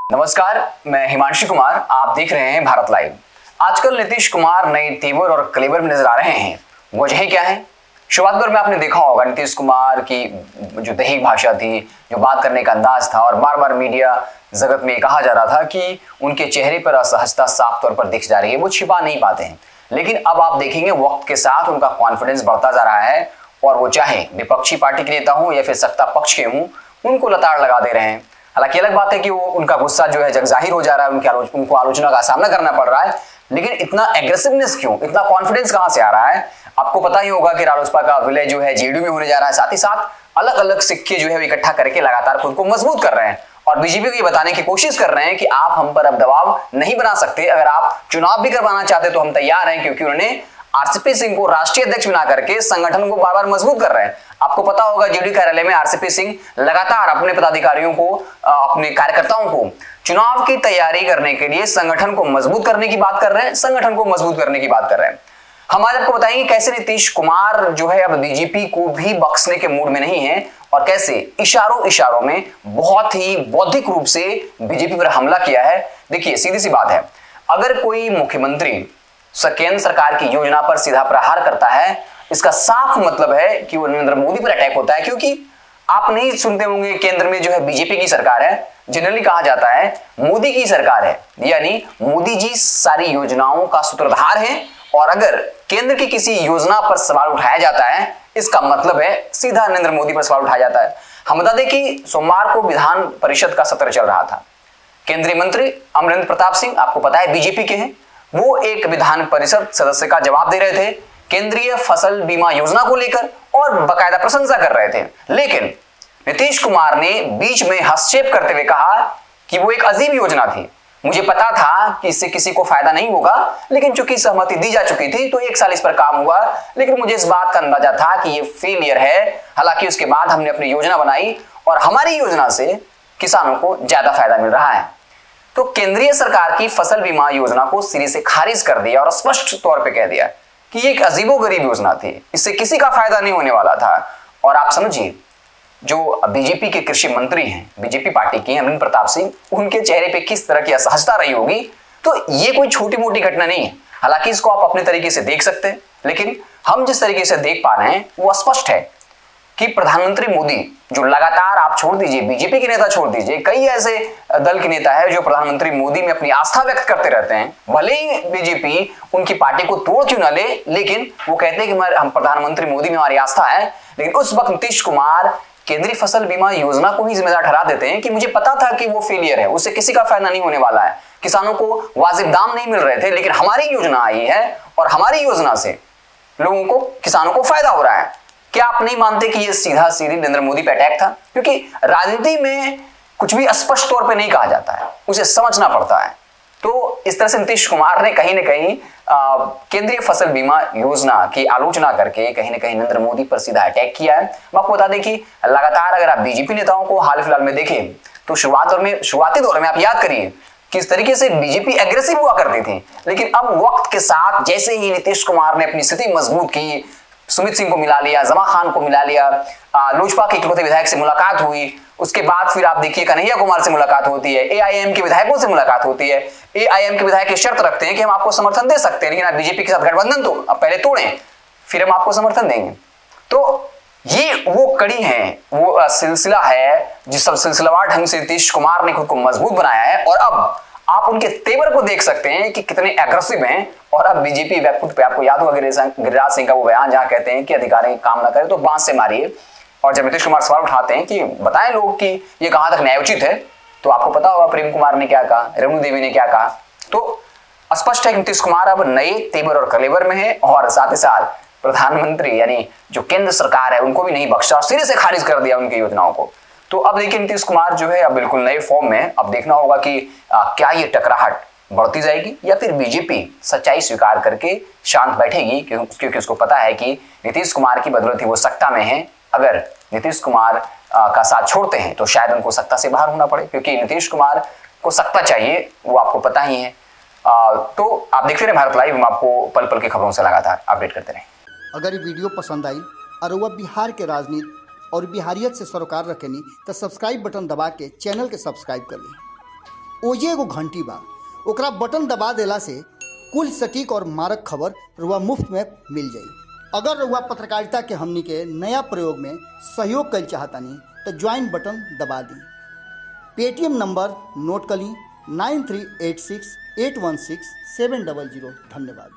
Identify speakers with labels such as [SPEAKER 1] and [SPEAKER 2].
[SPEAKER 1] नमस्कार, मैं हिमांशु कुमार। आप देख रहे हैं भारत लाइव। आजकल नीतीश कुमार नए तेवर और कलेवर में नजर आ रहे हैं। वजह क्या है? शुरुआत दौर में आपने देखा होगा नीतीश कुमार की जो दही भाषा थी, जो बात करने का अंदाज था, और बार बार मीडिया जगत में कहा जा रहा था कि उनके चेहरे पर असहजता साफ तौर पर दिख जा रही है, वो छिपा नहीं पाते हैं। लेकिन अब आप देखेंगे वक्त के साथ उनका कॉन्फिडेंस बढ़ता जा रहा है और वो चाहे विपक्षी पार्टी के नेता हों या फिर सत्ता पक्ष के हों, उनको लताड़ लगा दे रहे हैं। हालांकि अलग बात है कि वो उनका गुस्सा जो है जग जाहिर हो जा रहा है, उनको आलोचना का सामना करना पड़ रहा है, लेकिन इतना एग्रेसिवनेस क्यों, इतना कॉन्फिडेंस कहां से आ रहा है? आपको पता ही होगा कि रालोसपा का विलय जो है जेडीयू में होने जा रहा है। साथ ही साथ अलग अलग सिक्के जो है इकट्ठा करके लगातार खुद को मजबूत कर रहे हैं और बीजेपी को ये बताने की कोशिश कर रहे हैं कि आप हम पर अब दबाव नहीं बना सकते। अगर आप चुनाव भी करवाना चाहते तो हम तैयार हैं, क्योंकि उन्होंने आरसीपी सिंह को राष्ट्रीय अध्यक्ष बना करके संगठन को बार बार मजबूत कर रहे हैं। आपको पता होगा जेडीयू कार्यालय में आरसीपी सिंह लगातार अपने पदाधिकारियों को, अपने कार्यकर्ताओं को चुनाव की तैयारी करने के लिए संगठन को मजबूत करने की बात कर रहे हैं, संगठन को मजबूत करने की बात कर रहे हैं। हम आज आपको बताएंगे कैसे नीतीश कुमार जो है अब बीजेपी को भी बख्शने के मूड में नहीं है और कैसे इशारों में बहुत ही बौद्धिक रूप से बीजेपी पर हमला किया है। देखिए, सीधी सी बात है, अगर कोई मुख्यमंत्री केंद्र सरकार की योजना पर सीधा प्रहार करता है, इसका साफ मतलब है कि वो नरेंद्र मोदी पर अटैक होता है। क्योंकि आप नहीं सुनते होंगे केंद्र में जो है बीजेपी की सरकार है, जनरली कहा जाता है मोदी की सरकार है, यानी मोदी जी सारी योजनाओं का सूत्रधार है। और अगर केंद्र की किसी योजना पर सवाल उठाया जाता है, इसका मतलब है सीधा नरेंद्र मोदी पर सवाल उठाया जाता है। हम बता दें कि सोमवार को विधान परिषद का सत्र चल रहा था। केंद्रीय मंत्री अमरेंद्र प्रताप सिंह, आपको पता है बीजेपी के हैं, वो एक विधान परिषद सदस्य का जवाब दे रहे थे केंद्रीय फसल बीमा योजना को लेकर और बकायदा प्रशंसा कर रहे थे। लेकिन नीतीश कुमार ने बीच में हस्तक्षेप करते हुए कहा कि वो एक अजीब योजना थी। मुझे पता था कि इससे किसी को फायदा नहीं होगा, लेकिन चूंकि सहमति दी जा चुकी थी तो 1 साल इस पर काम हुआ, लेकिन मुझे इस बात का अंदाजा था कि ये फेलियर है। हालांकि उसके बाद हमने अपनी योजना बनाई और हमारी योजना से किसानों को ज्यादा फायदा मिल रहा है। तो केंद्रीय सरकार की फसल बीमा योजना को सिरे से खारिज कर दिया और स्पष्ट तौर पे कह दिया कि ये एक अजीबोगरीब योजना थी, इससे किसी का फायदा नहीं होने वाला था। और आप समझिए, जो बीजेपी के कृषि मंत्री हैं, बीजेपी पार्टी के अमरेंद्र प्रताप सिंह, उनके चेहरे पे किस तरह की असहजता रही होगी। तो ये कोई छोटी मोटी घटना नहीं है। हालांकि इसको आप अपने तरीके से देख सकते हैं, लेकिन हम जिस तरीके से देख पा रहे हैं वो स्पष्ट है कि प्रधानमंत्री मोदी, जो लगातार, आप छोड़ दीजिए बीजेपी के नेता छोड़ दीजिए, कई ऐसे दल के नेता है जो प्रधानमंत्री मोदी में अपनी आस्था व्यक्त करते रहते हैं। भले ही बीजेपी उनकी पार्टी को तोड़ क्यों ना ले, लेकिन वो कहते हैं कि हम प्रधानमंत्री मोदी में हमारी आस्था है। लेकिन उस वक्त नीतीश कुमार केंद्रीय फसल बीमा योजना को ही जिम्मेदार ठहरा देते हैं कि मुझे पता था कि वो फेलियर है, उससे किसी का फायदा नहीं होने वाला है, किसानों को वाजिब दाम नहीं मिल रहे थे, लेकिन हमारी योजना आई है और हमारी योजना से लोगों को, किसानों को फायदा हो रहा है। क्या आप नहीं मानते कि ये सीधा सीधी नरेंद्र मोदी पे अटैक था? क्योंकि राजनीति में कुछ भी स्पष्ट तौर पे नहीं कहा जाता है, उसे समझना पड़ता है। तो इस तरह से नीतीश कुमार ने कहीं ना कहीं केंद्रीय फसल बीमा योजना की आलोचना करके कहीं ना कहीं नरेंद्र मोदी पर सीधा अटैक किया है। मैं आपको बता दें कि लगातार अगर आप बीजेपी नेताओं को हाल फिलहाल में देखें तो शुरुआती दौर में आप याद करिए किस तरीके से बीजेपी एग्रेसिव हुआ करती थी, लेकिन अब वक्त के साथ जैसे ही नीतीश कुमार ने अपनी स्थिति मजबूत की, सुमित सिंह को मिला लिया, जमा खान को मिला लिया, लोजपा के इकलौते विधायक से मुलाकात हुई, उसके बाद फिर आप देखिए कन्हैया कुमार से मुलाकात होती है, एआईएम के विधायकों से मुलाकात होती है। एआईएम के विधायक शर्त रखते हैं कि हम आपको समर्थन दे सकते हैं, लेकिन आप बीजेपी के साथ गठबंधन तो अब पहले तोड़ें, फिर हम आपको समर्थन देंगे। तो ये वो कड़ी है, वो सिलसिला है जिस सब सिलसिलावार ढंग से नीतीश कुमार ने खुद को मजबूत बनाया है। और अब आप उनके तेवर को देख सकते हैं कि कितने एग्रेसिव हैं। और अब बीजेपी वेबसाइट पे आपको याद होगा गिरिराज सिंह का वो बयान जहां कहते हैं कि अधिकारी काम ना करे तो बांस से मारिए। और जब नीतीश कुमार सवाल उठाते हैं कि बताएं लोग कि ये कहां तक न्यायोचित है, तो आपको पता होगा प्रेम कुमार ने क्या कहा, रेणु देवी ने क्या कहा। तो स्पष्ट है कि नीतीश कुमार अब नए तेवर और कलेवर में है और साथ ही साथ प्रधानमंत्री यानी जो केंद्र सरकार है उनको भी नहीं बख्शा, सिरे से खारिज कर दिया उनकी योजनाओं को। तो अब देखिए नीतीश कुमार जो है अब बिल्कुल नए फॉर्म में। अब देखना होगा कि क्या ये टकराहट बढ़ती जाएगी या फिर बीजेपी सच्चाई स्वीकार करके शांत बैठेगी, क्योंकि उसको पता है कि नीतीश कुमार की बदौलत ही वो सत्ता में है। अगर नीतीश कुमार का साथ छोड़ते हैं तो शायद उनको सत्ता से बाहर होना पड़े, क्योंकि नीतीश कुमार को सत्ता चाहिए, वो आपको पता ही है। तो आप देखते रहे भारत लाइव, हम आपको पल पल की खबरों से लगातार अपडेट करते रहें।
[SPEAKER 2] अगर ये वीडियो पसंद आई और वह बिहार के राजनीति और बिहारियत से सरोकार रखेनी तो सब्सक्राइब बटन दबा के चैनल के सब्सक्राइब कर ली। ओजे एगो घंटी बा, ओकरा बटन दबा देला से कुल सटीक और मारक खबर रुआ मुफ्त में मिल जाई। अगर रुआ पत्रकारिता के हमनी के नया प्रयोग में सहयोग कर चाहतानी तो ज्वाइन बटन दबा दी। पेटीएम नंबर नोट कर ली 9386816700। धन्यवाद।